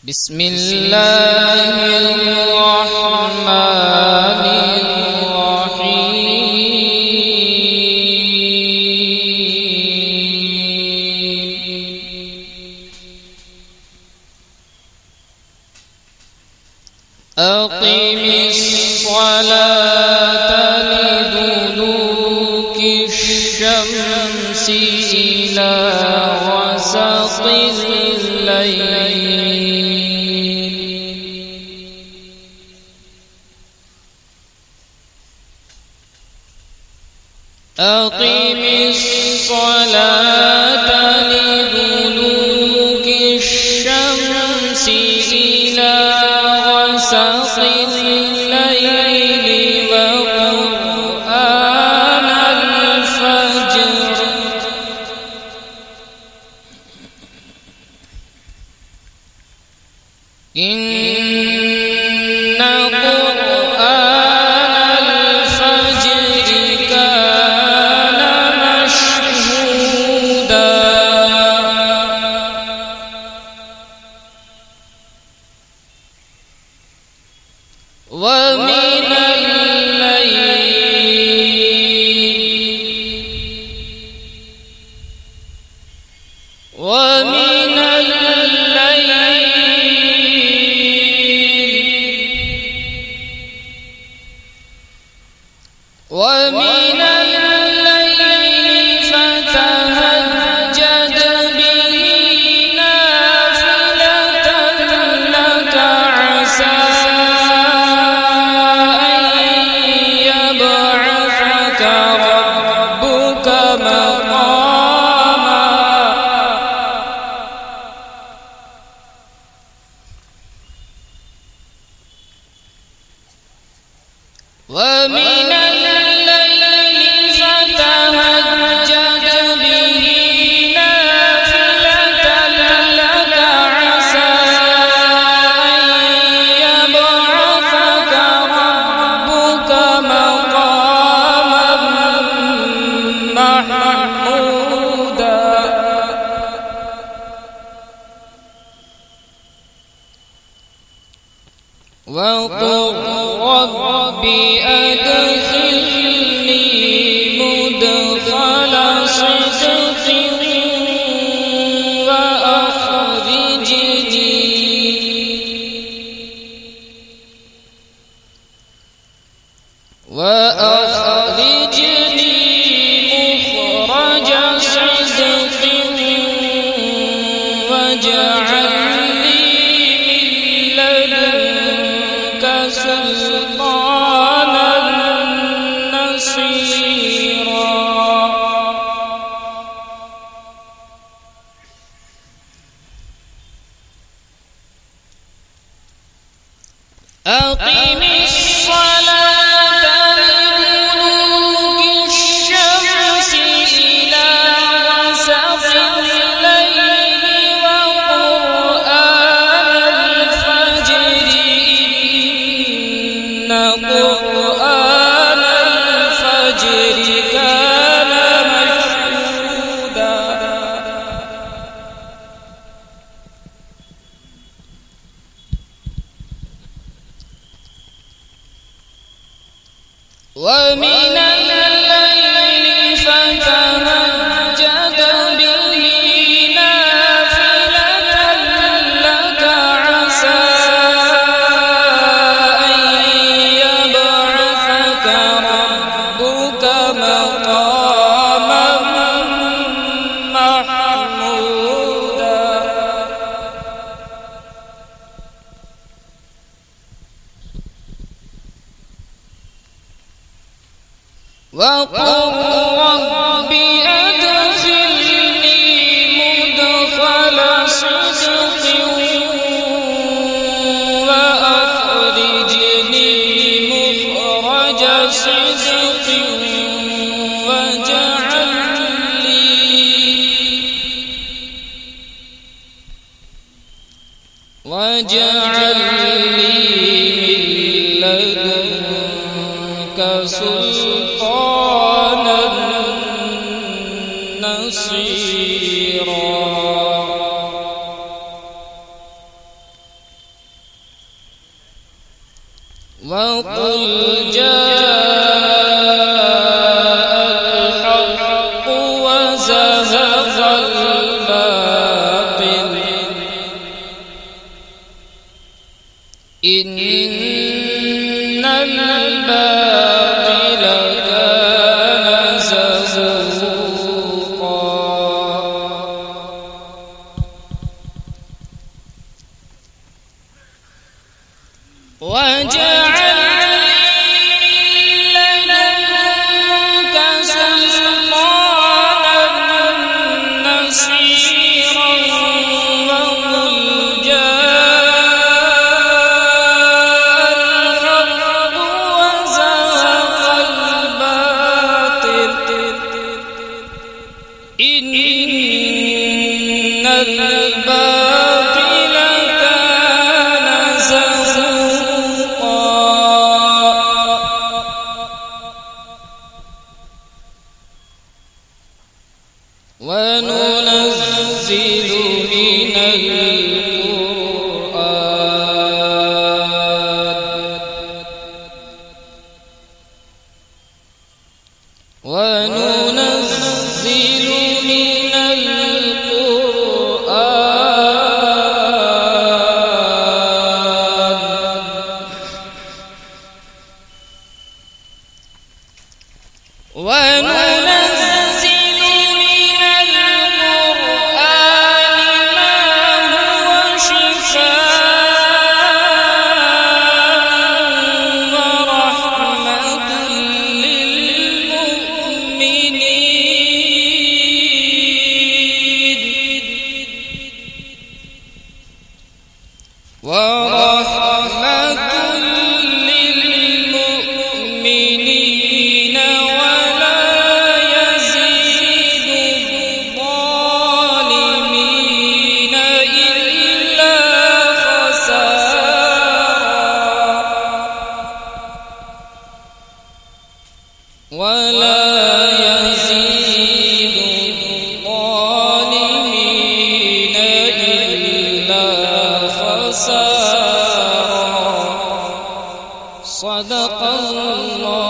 بسم الله الرحمن الرحيم أقم الصلاة لدلوك الشمس إلى غسق الليل أقم الصلاة لدلوك الشمس إلى غسق الليل وقرآن الفجر إن قرآن الفجر كان مشهودا ومن الليل فتهجد به نافلة لك عسى أن يبعثك ربك مقاما ومن الليل فتهجد به نافلة لك عسى أن يبعثك ربك مقاما محمودا وقل رب أدخلني مدخل صدق وأخرجني مخرج صدق واجعل لي من لدنك سلطانا نصيرا أقم الصلاة لدلوك الشمس إلى غسق الليل وقرآن الفجر إن قرآن الفجر كان مشهودا ومن الليل فتهجد به نافلة لك عسى أن يبعثك ربك مقاما محمودا وقل رب أدخلني مدخل صدق وأخرجني مخرج صدق واجعل لي من لدنك سلطانا نصيرا وقل جاء الحق وزهق الباطل إن الباطل كان زهوقا وجعل لك سلطانا نصيرا وقل جاء الحق وزهق الباطل إن الباطل كان زهوقا وننزل من القرآن وننزل من القرآن ورحمة للمؤمنين ولا يزيد الظالمين إلا خسارا ولا يزيد الظالمين إلا خسارا صدق الله